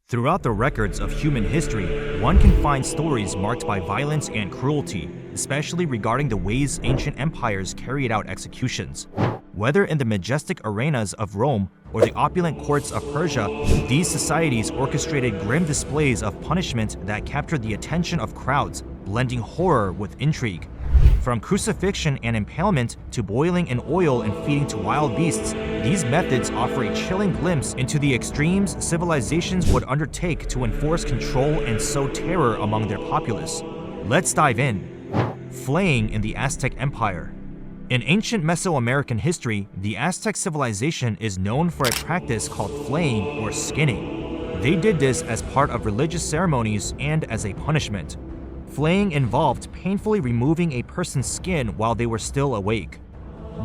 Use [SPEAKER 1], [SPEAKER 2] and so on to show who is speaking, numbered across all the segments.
[SPEAKER 1] Throughout the records of human history, one can find stories marked by violence and cruelty, especially regarding the ways ancient empires carried out executions. Whether in the majestic arenas of Rome or the opulent courts of Persia, these societies orchestrated grim displays of punishment that captured the attention of crowds, blending horror with intrigue. From crucifixion and impalement to boiling in oil and feeding to wild beasts, these methods offer a chilling glimpse into the extremes civilizations would undertake to enforce control and sow terror among their populace. Let's dive in. Flaying in the Aztec Empire. In ancient Mesoamerican history, the Aztec civilization is known for a practice called flaying or skinning. They did this as part of religious ceremonies and as a punishment. Flaying involved painfully removing a person's skin while they were still awake.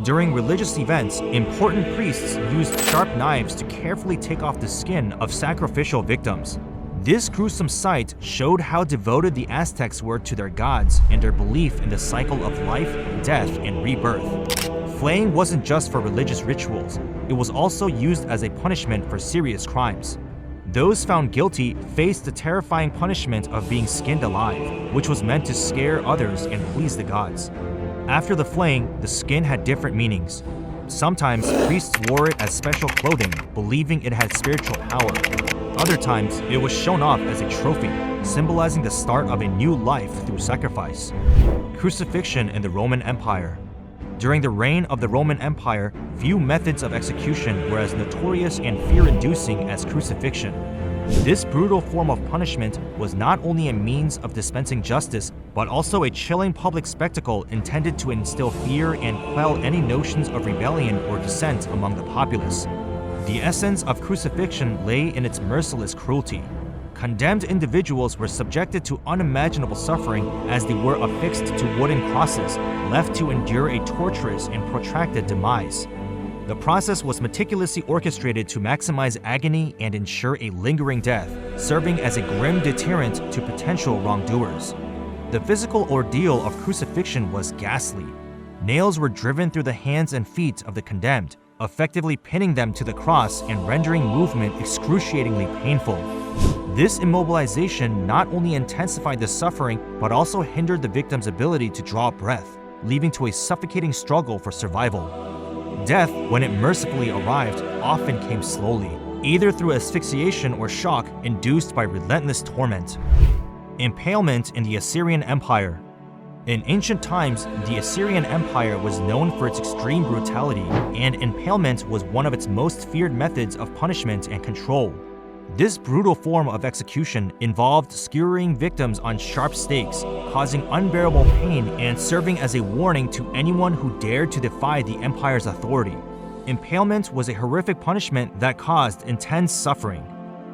[SPEAKER 1] During religious events, important priests used sharp knives to carefully take off the skin of sacrificial victims. This gruesome sight showed how devoted the Aztecs were to their gods and their belief in the cycle of life, death, and rebirth. Flaying wasn't just for religious rituals, it was also used as a punishment for serious crimes. Those found guilty faced the terrifying punishment of being skinned alive, which was meant to scare others and please the gods. After the flaying, the skin had different meanings. Sometimes priests wore it as special clothing, believing it had spiritual power. Other times, it was shown off as a trophy, symbolizing the start of a new life through sacrifice. Crucifixion in the Roman Empire. During the reign of the Roman Empire, few methods of execution were as notorious and fear-inducing as crucifixion. This brutal form of punishment was not only a means of dispensing justice, but also a chilling public spectacle intended to instill fear and quell any notions of rebellion or dissent among the populace. The essence of crucifixion lay in its merciless cruelty. Condemned individuals were subjected to unimaginable suffering as they were affixed to wooden crosses, left to endure a torturous and protracted demise. The process was meticulously orchestrated to maximize agony and ensure a lingering death, serving as a grim deterrent to potential wrongdoers. The physical ordeal of crucifixion was ghastly. Nails were driven through the hands and feet of the condemned, effectively pinning them to the cross and rendering movement excruciatingly painful. This immobilization not only intensified the suffering, but also hindered the victim's ability to draw breath, leading to a suffocating struggle for survival. Death, when it mercifully arrived, often came slowly, either through asphyxiation or shock induced by relentless torment. Impalement in the Assyrian Empire. In ancient times, the Assyrian Empire was known for its extreme brutality, and impalement was one of its most feared methods of punishment and control. This brutal form of execution involved skewering victims on sharp stakes, causing unbearable pain and serving as a warning to anyone who dared to defy the empire's authority. Impalement was a horrific punishment that caused intense suffering.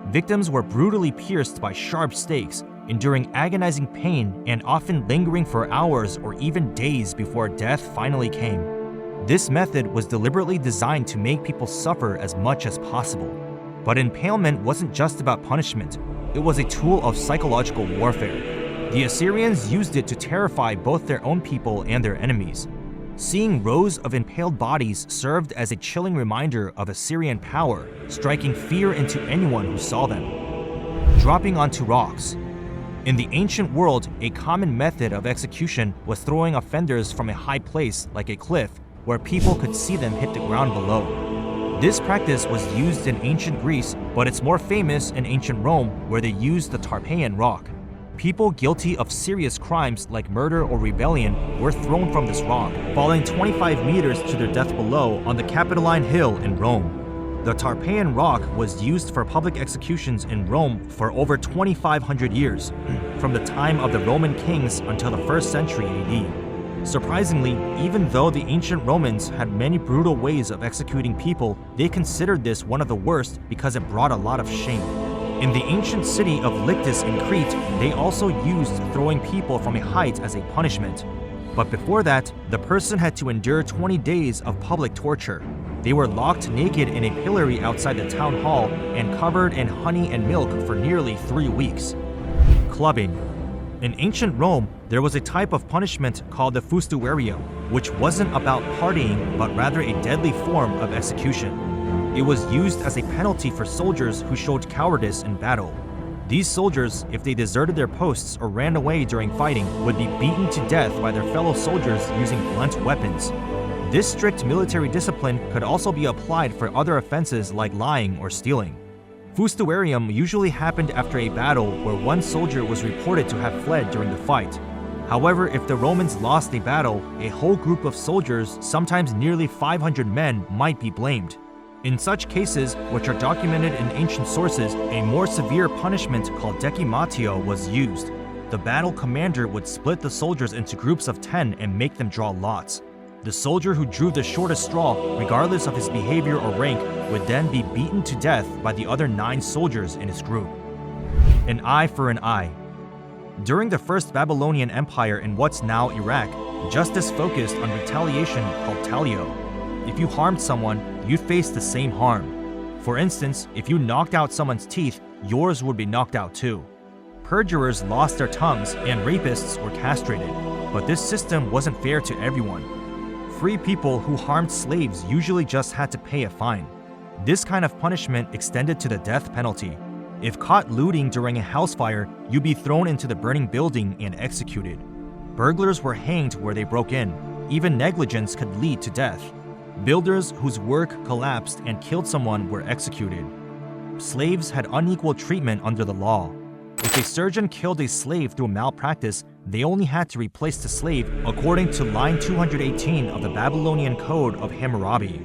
[SPEAKER 1] Victims were brutally pierced by sharp stakes, enduring agonizing pain and often lingering for hours or even days before death finally came. This method was deliberately designed to make people suffer as much as possible. But impalement wasn't just about punishment, it was a tool of psychological warfare. The Assyrians used it to terrify both their own people and their enemies. Seeing rows of impaled bodies served as a chilling reminder of Assyrian power, striking fear into anyone who saw them. Dropping onto rocks. In the ancient world, a common method of execution was throwing offenders from a high place like a cliff, where people could see them hit the ground below. This practice was used in ancient Greece, but it's more famous in ancient Rome, where they used the Tarpeian rock. People guilty of serious crimes like murder or rebellion were thrown from this rock, falling 25 meters to their death below on the Capitoline Hill in Rome. The Tarpeian rock was used for public executions in Rome for over 2,500 years, from the time of the Roman kings until the 1st century AD. Surprisingly, even though the ancient Romans had many brutal ways of executing people, they considered this one of the worst because it brought a lot of shame. In the ancient city of Lyctus in Crete, they also used throwing people from a height as a punishment. But before that, the person had to endure 20 days of public torture. They were locked naked in a pillory outside the town hall and covered in honey and milk for nearly 3 weeks. Clubbing. In ancient Rome, there was a type of punishment called the fustuario, which wasn't about partying, but rather a deadly form of execution. It was used as a penalty for soldiers who showed cowardice in battle. These soldiers, if they deserted their posts or ran away during fighting, would be beaten to death by their fellow soldiers using blunt weapons. This strict military discipline could also be applied for other offenses like lying or stealing. Fustuarium usually happened after a battle where one soldier was reported to have fled during the fight. However, if the Romans lost a battle, a whole group of soldiers, sometimes nearly 500 men, might be blamed. In such cases, which are documented in ancient sources, a more severe punishment called decimatio was used. The battle commander would split the soldiers into groups of 10 and make them draw lots. The soldier who drew the shortest straw, regardless of his behavior or rank, would then be beaten to death by the other 9 soldiers in his group. An eye for an eye. During the First Babylonian Empire in what's now Iraq, justice focused on retaliation called talio. If you harmed someone, you'd face the same harm. For instance, if you knocked out someone's teeth, yours would be knocked out too. Perjurers lost their tongues and rapists were castrated, but this system wasn't fair to everyone. Free people who harmed slaves usually just had to pay a fine. This kind of punishment extended to the death penalty. If caught looting during a house fire, you'd be thrown into the burning building and executed. Burglars were hanged where they broke in. Even negligence could lead to death. Builders whose work collapsed and killed someone were executed. Slaves had unequal treatment under the law. If a surgeon killed a slave through malpractice, they only had to replace the slave according to line 218 of the Babylonian Code of Hammurabi.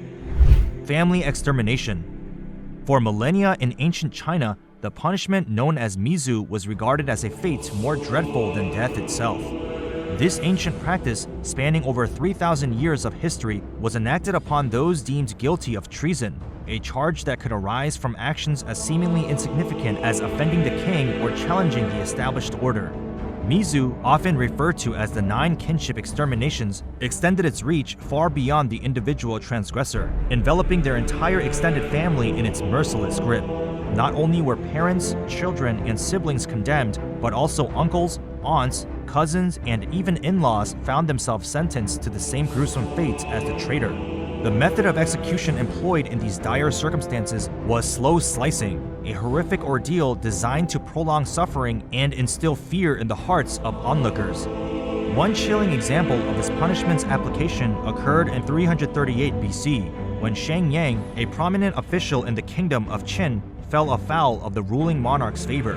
[SPEAKER 1] Family extermination. For millennia in ancient China, the punishment known as mizu was regarded as a fate more dreadful than death itself. This ancient practice, spanning over 3,000 years of history, was enacted upon those deemed guilty of treason, a charge that could arise from actions as seemingly insignificant as offending the king or challenging the established order. Mizu, often referred to as the 9 kinship exterminations, extended its reach far beyond the individual transgressor, enveloping their entire extended family in its merciless grip. Not only were parents, children, and siblings condemned, but also uncles, aunts, cousins, and even in-laws found themselves sentenced to the same gruesome fate as the traitor. The method of execution employed in these dire circumstances was slow slicing, a horrific ordeal designed to prolong suffering and instill fear in the hearts of onlookers. One chilling example of this punishment's application occurred in 338 BC, when Shang Yang, a prominent official in the kingdom of Qin, fell afoul of the ruling monarch's favor.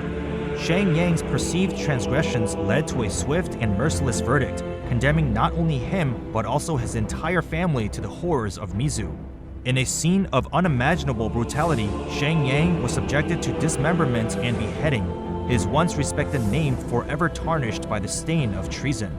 [SPEAKER 1] Shang Yang's perceived transgressions led to a swift and merciless verdict, condemning not only him but also his entire family to the horrors of Mizu. In a scene of unimaginable brutality, Shang Yang was subjected to dismemberment and beheading, his once respected name forever tarnished by the stain of treason.